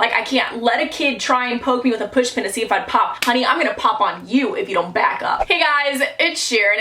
Like, I can't let a kid try and poke me with a push pin to see if I'd pop. Honey, I'm gonna pop on you if you don't back up. Hey guys, it's Sharon.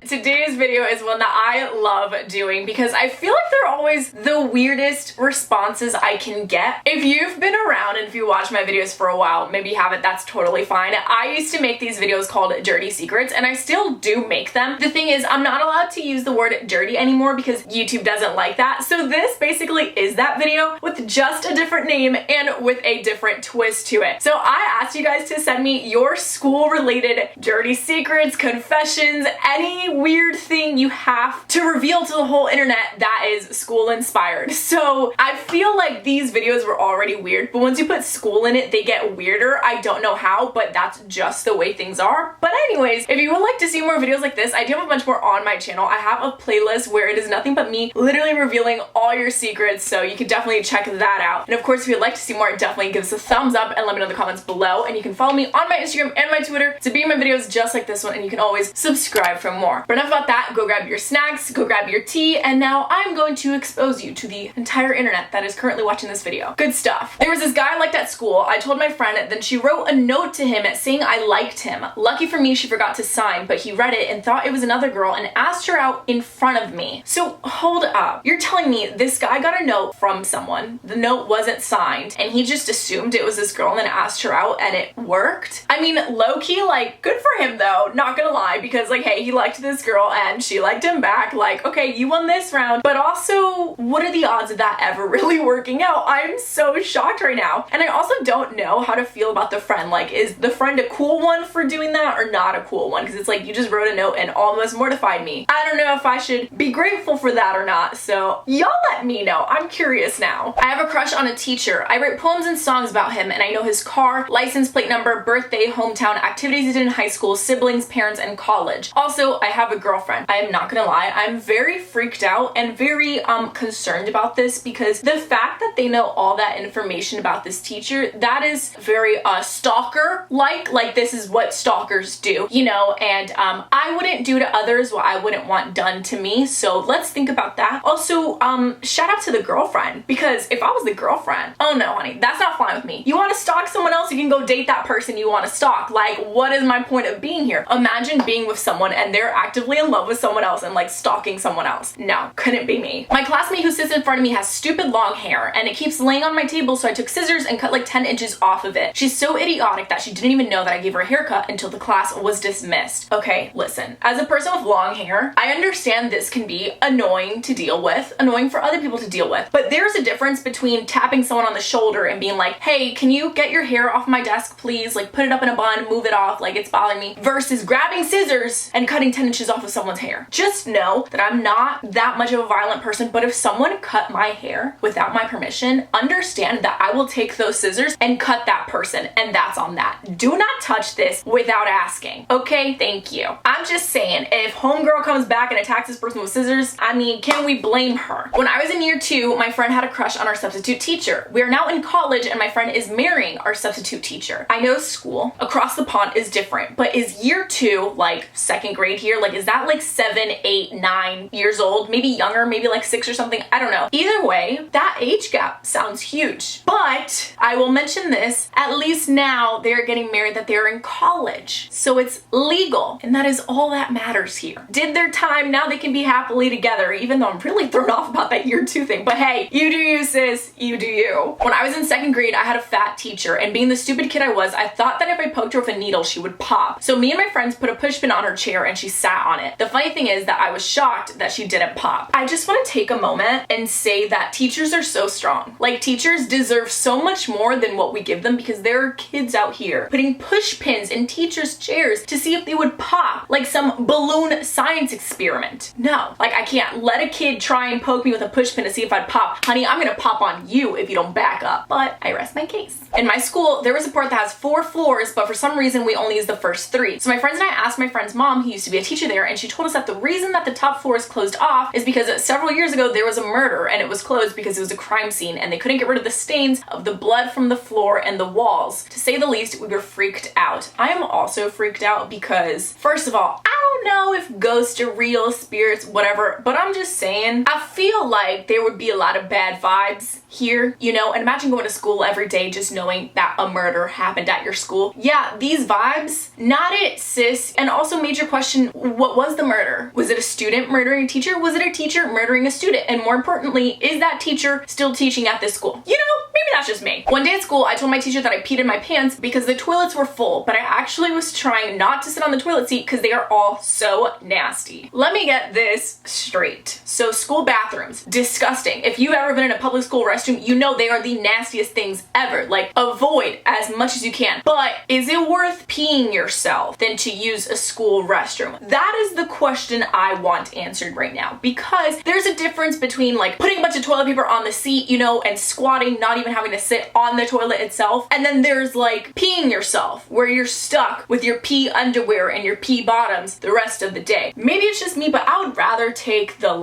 Today's video is one that I love doing because I feel like they're always the weirdest responses I can get. If you've been around and if you watch my videos for a while, maybe you haven't, that's totally fine. I used to make these videos called Dirty Secrets, and I still do make them. The thing is, I'm not allowed to use the word dirty anymore because YouTube doesn't like that. So this basically is that video with just a different name and with a different twist to it. So I asked you guys to send me your school-related dirty secrets, confessions, any weird thing you have to reveal to the whole internet that is school inspired. So I feel like these videos were already weird, but once you put school in it, they get weirder. I don't know how, but that's just the way things are. But anyways, if you would like to see more videos like this, I do have a bunch more on my channel. I have a playlist where it is nothing but me literally revealing all your secrets, so you can definitely check that out. And of course, if you'd like to see more, definitely give us a thumbs up and let me know in the comments below. And you can follow me on my Instagram and my Twitter to be in my videos just like this one, and you can always subscribe for more. But enough about that, go grab your snacks, go grab your tea, and now I'm going to expose you to the entire internet that is currently watching this video. Good stuff. There was this guy I liked at school. I told my friend, then she wrote a note to him saying I liked him. Lucky for me, she forgot to sign, but he read it and thought it was another girl and asked her out in front of me. So hold up. You're telling me this guy got a note from someone, the note wasn't signed, and he just assumed it was this girl and then asked her out and it worked? I mean, low-key, like, good for him though, not gonna lie, because like, hey, he liked this girl and she liked him back. Like, okay, you won this round, but also, what are the odds of that ever really working out? I'm so shocked right now. And I also don't know how to feel about the friend. Like, is the friend a cool one for doing that or not a cool one? Because it's like, you just wrote a note and almost mortified me. I don't know if I should be grateful for that or not, so y'all let me know. I'm curious now. I have a crush on a teacher. I write poems and songs about him, and I know his car, license plate number, birthday, hometown, activities he did in high school, siblings, parents, and college. Also, I have a girlfriend. I am not gonna lie, I'm very freaked out and very concerned about this because the fact that they know all that information about this teacher, that is very stalker-like. Like, this is what stalkers do, you know, and I wouldn't do to others what I wouldn't want done to me, so let's think about that. Also, shout out to the girlfriend, because if I was the girlfriend, oh no honey, that's not fine with me. You want to stalk someone else, you can go date that person you want to stalk. Like, what is my point of being here? Imagine being with someone and they're actively in love with someone else and like stalking someone else. No, couldn't be me. My classmate who sits in front of me has stupid long hair and it keeps laying on my table, so I took scissors and cut like 10 inches off of it. She's so idiotic that she didn't even know that I gave her a haircut until the class was dismissed. Okay, listen, as a person with long hair, I understand this can be annoying to deal with, annoying for other people to deal with, but there's a difference between tapping someone on the shoulder and being like, hey, can you get your hair off my desk please? Like, put it up in a bun, move it off, like it's bothering me, versus grabbing scissors and cutting 10 inches off of someone's hair. Just know that I'm not that much of a violent person, but if someone cut my hair without my permission, understand that I will take those scissors and cut that person, and that's on that. Do not touch this without asking. Okay, thank you. I'm just saying, if homegirl comes back and attacks this person with scissors, I mean, can we blame her? When I was in year 2, my friend had a crush on our substitute teacher. We are now in college and my friend is marrying our substitute teacher. I know school across the pond is different, but is year 2 like 2nd grade here? Like, is that like 7, 8, 9 years old? Maybe younger, maybe like 6 or something, I don't know. Either way, that age gap sounds huge. But I will mention this, at least now they're getting married, that they're in college. So it's legal, and that is all that matters here. Did their time, now they can be happily together, even though I'm really thrown off about that year 2 thing. But hey, you do you sis, you do you. When I was in 2nd grade, I had a fat teacher, and being the stupid kid I was, I thought that if I poked her with a needle, she would pop. So me and my friends put a push pin on her chair and she sat on it. The funny thing is that I was shocked that she didn't pop. I just want to take a moment and say that teachers are so strong. Like, teachers deserve so much more than what we give them, because there are kids out here putting push pins in teachers' chairs to see if they would pop, like some balloon science experiment. No, like, I can't let a kid try and poke me with a push pin to see if I'd pop. Honey, I'm gonna pop on you if you don't back up. But I rest my case. In my school, there was a part that has 4 floors, but for some reason we only use the first 3. So my friends and I asked my friend's mom, who used to be a teacher there, there, and she told us that the reason that the top floor is closed off is because several years ago there was a murder and it was closed because it was a crime scene and they couldn't get rid of the stains of the blood from the floor and the walls. To say the least, we were freaked out. I am also freaked out because, first of all, I don't know if ghosts are real, spirits, whatever, but I'm just saying, I feel like there would be a lot of bad vibes here, you know, and imagine going to school every day just knowing that a murder happened at your school. Yeah, these vibes, not it, sis. And also major question, what was the murder? Was it a student murdering a teacher? Was it a teacher murdering a student? And more importantly, is that teacher still teaching at this school? You know, maybe that's just me. One day at school, I told my teacher that I peed in my pants because the toilets were full, but I actually was trying not to sit on the toilet seat because they are all so nasty. Let me get this straight. So school bathrooms, disgusting. If you've ever been in a public school restroom, you know they are the nastiest things ever. Like, avoid as much as you can. But is it worth peeing yourself than to use a school restroom? That is the question I want answered right now, because there's a difference between like putting a bunch of toilet paper on the seat, you know, and squatting, not even having to sit on the toilet itself. And then there's like peeing yourself, where you're stuck with your pee underwear and your pee bottoms the rest of the day. Maybe it's just me, but I would rather take the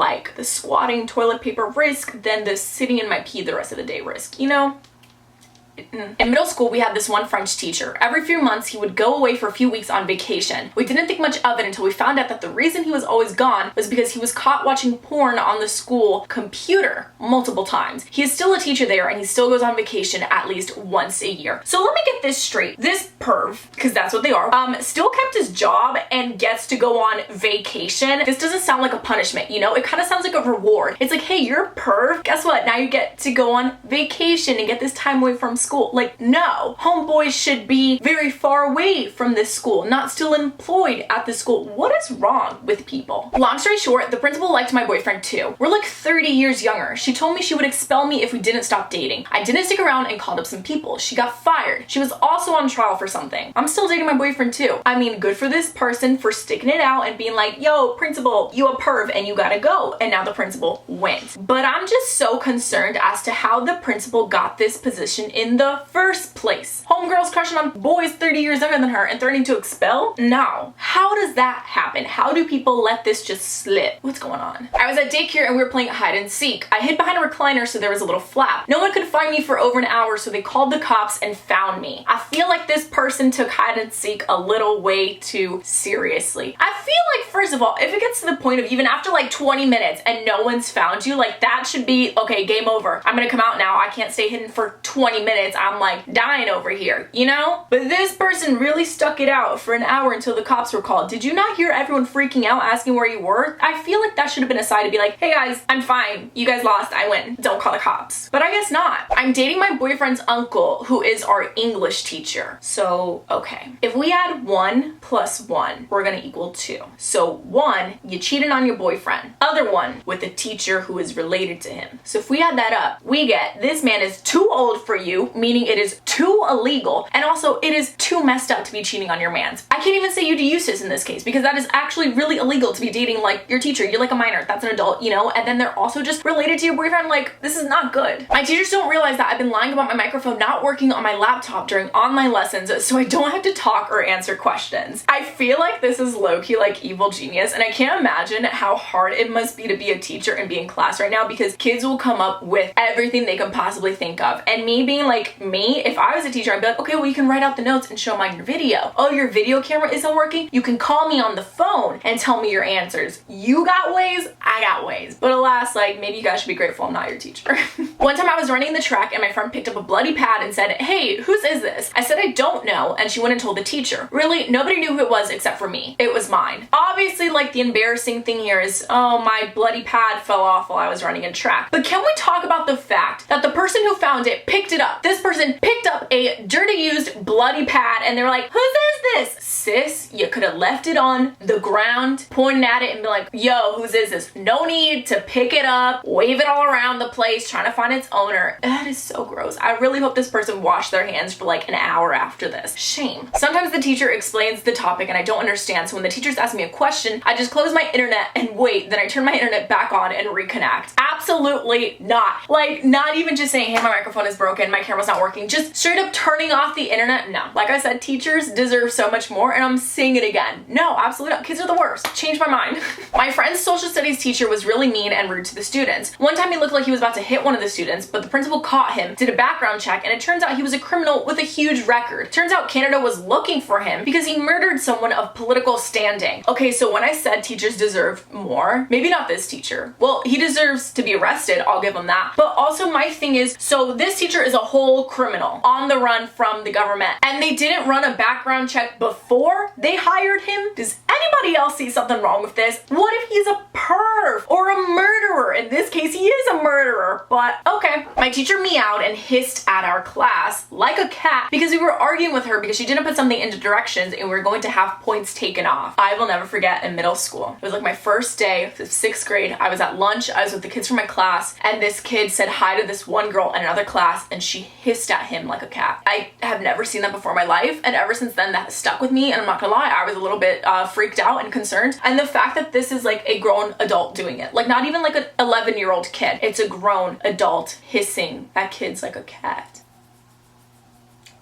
squatting toilet paper risk than the sitting in my pee the rest of the day risk, you know? In middle school, we had this one French teacher. Every few months, he would go away for a few weeks on vacation. We didn't think much of it until we found out that the reason he was always gone was because he was caught watching porn on the school computer multiple times. He is still a teacher there, and he still goes on vacation at least once a year. So let me get this straight. This perv, because that's what they are, still kept his job and gets to go on vacation. This doesn't sound like a punishment, you know? It kind of sounds like a reward. It's like, hey, you're a perv. Guess what? Now you get to go on vacation and get this time away from school. Like, no, homeboys should be very far away from this school, not still employed at the school. What is wrong with people? Long story short, the principal liked my boyfriend too. We're like 30 years younger. She told me she would expel me if we didn't stop dating. I didn't stick around and called up some people. She got fired. She was also on trial for something. I'm still dating my boyfriend too. I mean, good for this person for sticking it out and being like, yo, principal, you a perv and you gotta go. And now the principal went. But I'm just so concerned as to how the principal got this position in the first place. Homegirl's crushing on boys 30 years younger than her and threatening to expel? No. How does that happen? How do people let this just slip? What's going on? I was at daycare and we were playing hide and seek. I hid behind a recliner so there was a little flap. No one could find me for over an hour, so they called the cops and found me. I feel like this person took hide and seek a little way too seriously. I feel like, first of all, if it gets to the point of even after like 20 minutes and no one's found you, like that should be, okay, game over. I'm gonna come out now. I can't stay hidden for 20 minutes. I'm like dying over here, you know? But this person really stuck it out for an hour until the cops were called. Did you not hear everyone freaking out asking where you were? I feel like that should have been a sign to be like, hey guys, I'm fine. You guys lost, I win. Don't call the cops. But I guess not. I'm dating my boyfriend's uncle, who is our English teacher. So, okay. If we add 1 plus 1, we're gonna equal 2. So 1, you cheated on your boyfriend. Other one with a teacher who is related to him. So if we add that up, we get this man is too old for you, meaning it is too illegal, and also it is too messed up to be cheating on your mans. I can't even say you to use this in this case because that is actually really illegal to be dating like your teacher. You're like a minor, that's an adult, you know, and then they're also just related to your boyfriend. Like, this is not good. My teachers don't realize that I've been lying about my microphone not working on my laptop during online lessons so I don't have to talk or answer questions. I feel like this is low-key like evil genius, and I can't imagine how hard it must be to be a teacher and be in class right now because kids will come up with everything they can possibly think of. And me being like me, if I was a teacher, I'd be like, okay, well, you can write out the notes and show them on your video. Oh, your video camera isn't working? You can call me on the phone and tell me your answers. You got ways, I got ways. But alas, like, maybe you guys should be grateful I'm not your teacher. One time I was running the track and my friend picked up a bloody pad and said, hey, whose is this? I said, I don't know. And she went and told the teacher. Really, nobody knew who it was except for me. It was mine. Obviously, like, the embarrassing thing here is, oh, my bloody pad fell off while I was running in track. But can we talk about the fact that the person who found it picked it up? This person picked up a dirty used bloody pad and they were like, whose is this? Sis, you could have left it on the ground, pointed at it and be like, yo, whose is this? No need to pick it up, wave it all around the place, trying to find its owner. That is so gross. I really hope this person washed their hands for like an hour after this. Shame. Sometimes the teacher explains the topic and I don't understand, so when the teachers ask me a question, I just close my internet and wait, then I turn my internet back on and reconnect. Absolutely not. Like, not even just saying, hey, my microphone is broken, my camera's was not working, just straight up turning off the internet. No. Like I said, teachers deserve so much more, and I'm saying it again. No, absolutely not. Kids are the worst. Change my mind. My friend's social studies teacher was really mean and rude to the students. One time he looked like he was about to hit one of the students, but the principal caught him, did a background check, and it turns out he was a criminal with a huge record. Turns out Canada was looking for him because he murdered someone of political standing. Okay, so when I said teachers deserve more, maybe not this teacher. Well, he deserves to be arrested, I'll give him that. But also my thing is, so this teacher is a whole criminal on the run from the government, and they didn't run a background check before they hired him? Does anybody else see something wrong with this? What if he's a perv or a murderer? In this case, he is a murderer, but okay. My teacher meowed and hissed at our class like a cat because we were arguing with her because she didn't put something into directions and we were going to have points taken off. I will never forget in middle school. It was like my first day of 6th grade. I was at lunch, I was with the kids from my class, and this kid said hi to this one girl in another class and she hissed at him like a cat. I have never seen that before in my life, and ever since then that has stuck with me, and I'm not gonna lie, I was a little bit freaked out and concerned. And the fact that this is like a grown adult doing it, like not even like an 11-year-old kid, it's a grown adult hissing at kids like a cat.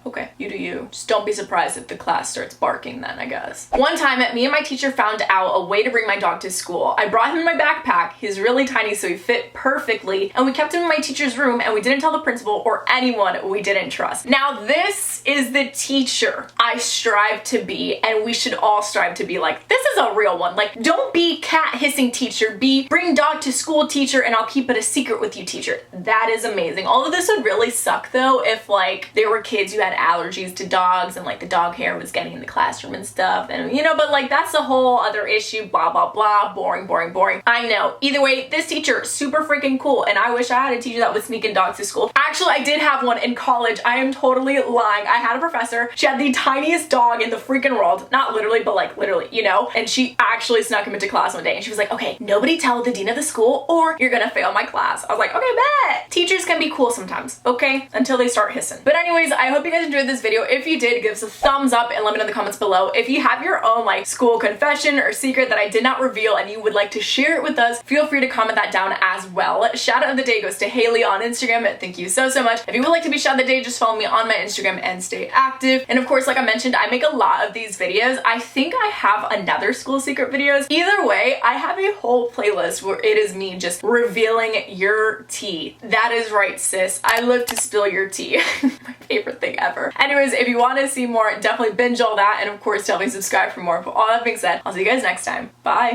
Okay, you do you. Just don't be surprised if the class starts barking then, I guess. One time, me and my teacher found out a way to bring my dog to school. I brought him in my backpack. He's really tiny, so he fit perfectly, and we kept him in my teacher's room, and we didn't tell the principal or anyone we didn't trust. Now, this is the teacher I strive to be, and we should all strive to be like. This is a real one. Like, don't be cat hissing teacher, be bring dog to school teacher, and I'll keep it a secret with you teacher. That is amazing. All of this would really suck though if like there were kids who had allergies to dogs and like the dog hair was getting in the classroom and stuff, and you know, but like that's a whole other issue, blah blah blah, boring boring boring. I know. Either way, this teacher super freaking cool, and I wish I had a teacher that was sneaking dogs to school. Actually, I did have one in college. I am totally lying. I had a professor. She had the tiniest dog in the freaking world, not literally but like literally, you know, and she actually snuck him into class one day and she was like, okay, nobody tell the dean of the school or you're gonna fail my class. I was like, okay, bet. Teachers can be cool sometimes, okay, until they start hissing. But anyways, I hope you guys enjoyed this video. If you did, give us a thumbs up and let me know in the comments below. If you have your own like school confession or secret that I did not reveal and you would like to share it with us, feel free to comment that down as well. Shout out of the day goes to Haley on Instagram. Thank you so much. If you would like to be shout out of the day, just follow me on my Instagram and stay active. And of course, like I mentioned, I make a lot of these videos. I think I have another school secret videos. Either way, I have a whole playlist where it is me just revealing your tea. That is right, sis. I live to spill your tea. My favorite thing ever. Anyways, if you want to see more, definitely binge all that, and of course definitely subscribe for more. But all that being said, I'll see you guys next time. Bye.